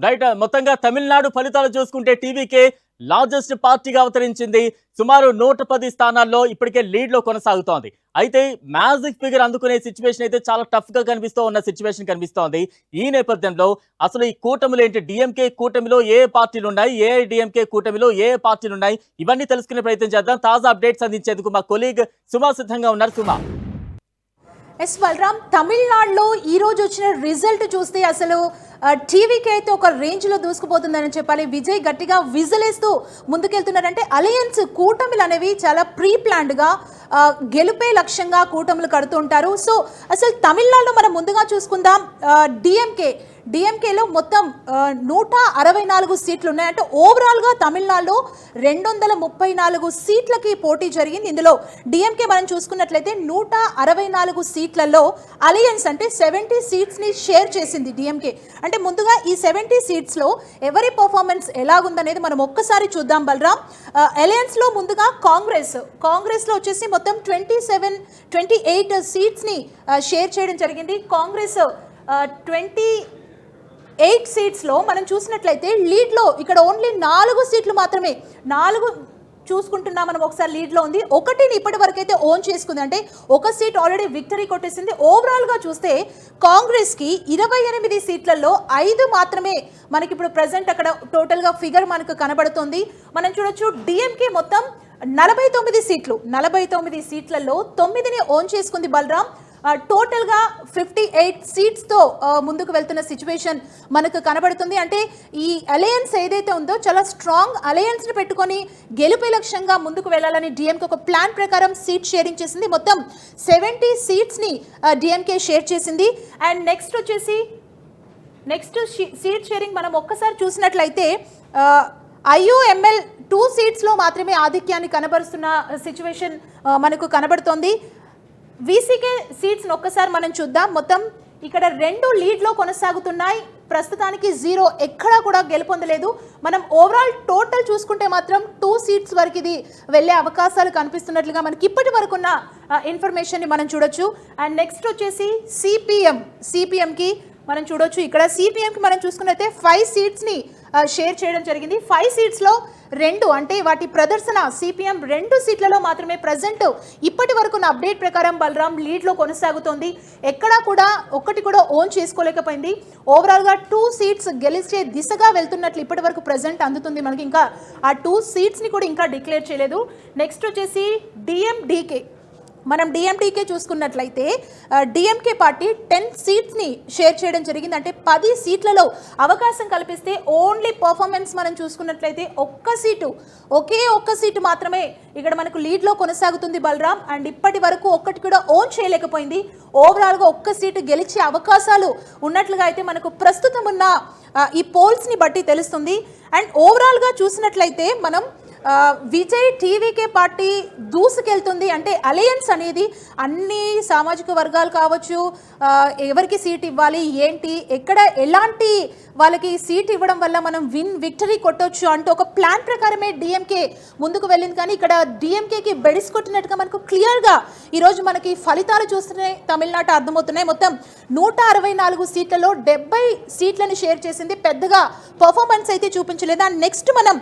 Right మొత్తంగా తమిళనాడు ఫలితాలు చూసుకుంటే టీవీకే లార్జెస్ట్ పార్టీగా అవతరించింది. సుమారు 110 స్థానాల్లో ఇప్పటికే లీడ్ లో కొనసాగుతోంది. అయితే మ్యాజిక్ ఫిగర్ అందుకునే సిచ్యువేషన్ అయితే చాలా టఫ్ గా ఉన్న సిచ్యువేషన్ కనిపిస్తోంది. ఈ నేపథ్యంలో అసలు ఈ కూటమిలో ఏంటి, డిఎంకే కూటమిలో ఏ పార్టీలు ఉన్నాయి, ఏఐడిఎంకే కూటమిలో ఏ పార్టీలు ఉన్నాయి, ఇవన్నీ తెలుసుకునే ప్రయత్నం చేద్దాం. తాజా అప్డేట్స్ అందించేందుకు మా కొలీగ్ సుమా సిద్ధంగా ఉన్నారు. సుమా. ఎస్ బలరామ్, తమిళనాడులో ఈ రోజు వచ్చిన రిజల్ట్ చూస్తే అసలు టీవీకి అయితే ఒక రేంజ్లో దూసుకుపోతుందని చెప్పాలి. విజయ్ గట్టిగా విజిలేస్తూ ముందుకెళ్తున్నారంటే అలయన్స్ కూటమిలు అనేవి చాలా ప్రీ ప్లాన్డ్గా గెలుపే లక్ష్యంగా కూటములు కడుతుంటారు. సో అసలు తమిళనాడులో మనం ముందుగా చూసుకుందాం. డిఎంకేలో మొత్తం 164 సీట్లు ఉన్నాయి. అంటే ఓవరాల్గా తమిళనాడులో 234 సీట్లకి పోటీ జరిగింది. ఇందులో డిఎంకే మనం చూసుకున్నట్లయితే 164 సీట్లలో అలయన్స్ అంటే 70 సీట్స్ని షేర్ చేసింది డిఎంకే. అంటే ముందుగా ఈ 70 సీట్స్లో ఎవరి పర్ఫార్మెన్స్ ఎలాగుందనేది మనం ఒక్కసారి చూద్దాం బలరాం. అలయన్స్లో ముందుగా కాంగ్రెస్లో వచ్చేసి మొత్తం 28 సీట్స్ని షేర్ చేయడం జరిగింది. కాంగ్రెస్ 28 సీట్స్లో మనం చూసినట్లయితే లీడ్లో ఇక్కడ ఓన్లీ 4 సీట్లు మాత్రమే, 4 చూసుకుంటున్నా మనం ఒకసారి లీడ్లో ఉంది. ఒకటిని ఇప్పటి వరకు అయితే ఓన్ చేసుకుంది, అంటే ఒక సీట్ ఆల్రెడీ విక్టరీ కొట్టేసింది. ఓవరాల్గా చూస్తే కాంగ్రెస్కి 28 సీట్లలో 5 మాత్రమే మనకి ఇప్పుడు ప్రజెంట్ అక్కడ టోటల్గా ఫిగర్ మనకు కనబడుతుంది. మనం చూడొచ్చు డిఎంకే మొత్తం 49 సీట్లలో 9ని ఓన్ చేసుకుంది బలరాం. టోటల్గా 58 సీట్స్తో ముందుకు వెళ్తున్న సిచ్యువేషన్ మనకు కనబడుతుంది. అంటే ఈ అలయన్స్ ఏదైతే ఉందో చాలా స్ట్రాంగ్ అలయన్స్ని పెట్టుకొని గెలుపే లక్ష్యంగా ముందుకు వెళ్ళాలని డిఎంకే ఒక ప్లాన్ ప్రకారం సీట్ షేరింగ్ చేసింది. మొత్తం 70 సీట్స్ని డిఎంకే షేర్ చేసింది. అండ్ నెక్స్ట్ సీట్ షేరింగ్ మనం ఒక్కసారి చూసినట్లయితే ఐయుఎంఎల్ 2 సీట్స్లో మాత్రమే ఆధిక్యాన్ని కనబరుస్తున్న సిచ్యువేషన్ మనకు కనబడుతోంది. వీసీకే సీట్స్ని ఒక్కసారి మనం చూద్దాం. మొత్తం ఇక్కడ 2 లీడ్లో కొనసాగుతున్నాయి. ప్రస్తుతానికి 0 ఎక్కడా కూడా గెలుపొందలేదు. మనం ఓవరాల్ టోటల్ చూసుకుంటే మాత్రం 2 సీట్స్ వరకు ఇది వెళ్ళే అవకాశాలు కనిపిస్తున్నట్లుగా మనకి ఇప్పటి వరకున్న ఇన్ఫర్మేషన్ని మనం చూడొచ్చు. అండ్ నెక్స్ట్ వచ్చేసి సిపిఎంకి మనం చూడొచ్చు. ఇక్కడ సిపిఎంకి మనం చూసుకున్నట్లయితే 5 సీట్స్ని షేర్ చేయడం జరిగింది. 5 సీట్స్లో 2 అంటే వాటి ప్రదర్శన సిపిఎం 2 సీట్లలో మాత్రమే ప్రజెంట్ ఇప్పటి వరకు నా అప్డేట్ ప్రకారం బలరాం లీడ్లో కొనసాగుతోంది. ఎక్కడా కూడా ఒక్కటి కూడా ఓన్ చేసుకోలేకపోయింది. ఓవరాల్గా 2 సీట్స్ గెలిచే దిశగా వెళ్తున్నట్లు ఇప్పటి వరకు ప్రజెంట్ అందుతుంది మనకి. ఇంకా ఆ 2 సీట్స్ని కూడా ఇంకా డిక్లేర్ చేయలేదు. నెక్స్ట్ వచ్చేసి డిఎండికే చూసుకున్నట్లయితే డిఎంకే పార్టీ 10 సీట్స్ని షేర్ చేయడం జరిగింది. అంటే 10 సీట్లలో అవకాశం కల్పిస్తే ఓన్లీ పర్ఫార్మెన్స్ మనం చూసుకున్నట్లయితే ఒకే ఒక్క సీటు మాత్రమే ఇక్కడ మనకు లీడ్లో కొనసాగుతుంది బలరాం. అండ్ ఇప్పటి వరకు ఒక్కటి కూడా ఓన్ చేయలేకపోయింది. ఓవరాల్గా ఒక్క సీటు గెలిచే అవకాశాలు ఉన్నట్లుగా అయితే మనకు ప్రస్తుతం ఉన్న ఈ పోల్స్ని బట్టి తెలుస్తుంది. అండ్ ఓవరాల్గా చూసినట్లయితే మనం విజయ్ టీవీకే పార్టీ దూసుకెళ్తుంది. అంటే అలయన్స్ అనేది అన్ని సామాజిక వర్గాలు కావచ్చు, ఎవరికి సీట్ ఇవ్వాలి ఏంటి, ఎక్కడ ఎలాంటి వాళ్ళకి సీట్ ఇవ్వడం వల్ల మనం విక్టరీ కొట్టొచ్చు అంటూ ఒక ప్లాన్ ప్రకారమే డిఎంకే ముందుకు వెళ్ళింది. కానీ ఇక్కడ డిఎంకేకి బెడిసి కొట్టినట్టుగా మనకు క్లియర్గా ఈరోజు మనకి ఫలితాలు చూస్తూనే తమిళనాడు అర్థమవుతున్నాయి. మొత్తం 164 సీట్లలో 70 సీట్లను షేర్ చేసింది. పెద్దగా పర్ఫార్మెన్స్ అయితే చూపించలేదు. అండ్ నెక్స్ట్ మనం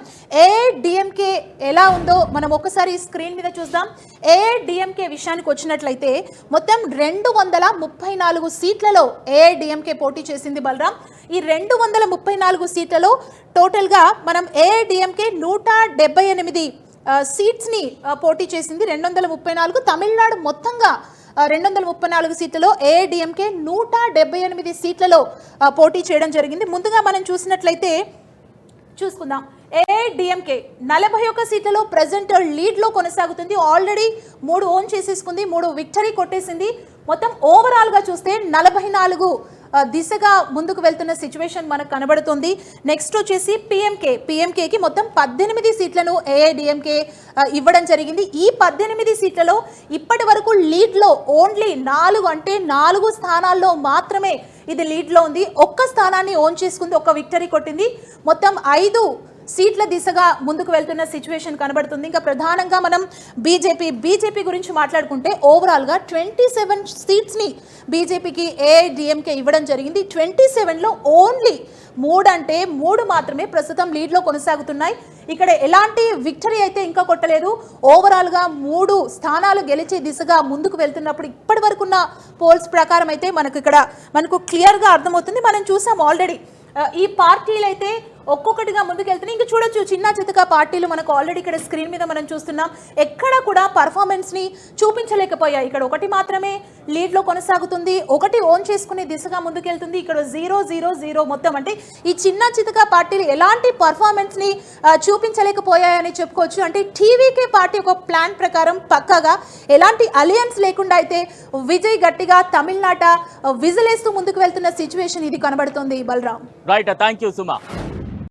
ఏఐడిఎంకే ఎలా ఉందో మనం ఒకసారి స్క్రీన్ మీద చూద్దాం. ఏఐడిఎంకే విషయానికి వచ్చినట్లయితే మొత్తం 234 సీట్లలో ఏఐడిఎంకే పోటీ చేసింది బలరాం. ఈ 234 సీట్లలో టోటల్గా మనం ఏఐడిఎంకే 178 సీట్స్ని పోటీ చేసింది. 234 తమిళనాడు మొత్తంగా 234 సీట్లలో ఏఐడిఎంకే 178 సీట్లలో పోటీ చేయడం జరిగింది. ముందుగా మనం చూసుకుందాం. ఏఐడిఎంకే 41 సీట్లలో ప్రజెంట్ లీడ్లో కొనసాగుతుంది. ఆల్రెడీ 3 ఓన్ చేసేసుకుంది, 3 విక్టరీ కొట్టేసింది. మొత్తం ఓవరాల్గా చూస్తే 44 దిశగా ముందుకు వెళ్తున్న సిచ్యువేషన్ మనకు కనబడుతుంది. నెక్స్ట్ వచ్చేసి పిఎంకేకి మొత్తం 18 సీట్లను ఏఐడిఎంకే ఇవ్వడం జరిగింది. ఈ 18 సీట్లలో ఇప్పటి వరకు లీడ్లో ఓన్లీ 4 స్థానాల్లో మాత్రమే ఇది లీడ్లో ఉంది. ఒక్క స్థానాన్ని ఓన్ చేసుకుంది, ఒక్క విక్టరీ కొట్టింది. మొత్తం 5 సీట్ల దిశగా ముందుకు వెళ్తున్న సిచ్యువేషన్ కనబడుతుంది. ఇంకా ప్రధానంగా మనం బీజేపీ గురించి మాట్లాడుకుంటే ఓవరాల్గా 27 సీట్స్ని బీజేపీకి ఏఐడిఎంకే ఇవ్వడం జరిగింది. 27లో ఓన్లీ 3 మాత్రమే ప్రస్తుతం లీడ్లో కొనసాగుతున్నాయి. ఇక్కడ ఎలాంటి విక్టరీ అయితే ఇంకా కొట్టలేదు. ఓవరాల్గా 3 స్థానాలు గెలిచే దిశగా ముందుకు వెళ్తున్నప్పుడు ఇప్పటి వరకున్న పోల్స్ ప్రకారం అయితే మనకు క్లియర్గా అర్థమవుతుంది. మనం చూసాం ఆల్రెడీ ఈ పార్టీలు అయితే ఒక్కొక్కటిగా ముందుకెళ్తున్నాయి. ఇంకా చూడొచ్చు చిన్న చితక పార్టీలు మనకు ఆల్రెడీ ఇక్కడ స్క్రీన్ మీద మనం చూస్తున్నాం. ఎక్కడ కూడా పర్ఫార్మెన్స్ని చూపించలేకపోయాయి. ఇక్కడ ఒకటి మాత్రమే లీడ్లో కొనసాగుతుంది, ఒకటి ఓన్ చేసుకునే దిశగా ముందుకెళ్తుంది. ఇక్కడ 0-0-0 మొత్తం అంటే ఈ చిన్న చితక పార్టీలు ఎలాంటి పర్ఫార్మెన్స్ని చూపించలేకపోయాయని చెప్పుకోవచ్చు. అంటే టీవీకే పార్టీ ఒక ప్లాన్ ప్రకారం పక్కాగా ఎలాంటి అలయన్స్ లేకుండా అయితే విజయ్ గట్టిగా తమిళనాట విజిలేస్తూ ముందుకు వెళ్తున్న సిచ్యువేషన్ ఇది కనబడుతుంది. Balaram. Right, thank you Suma.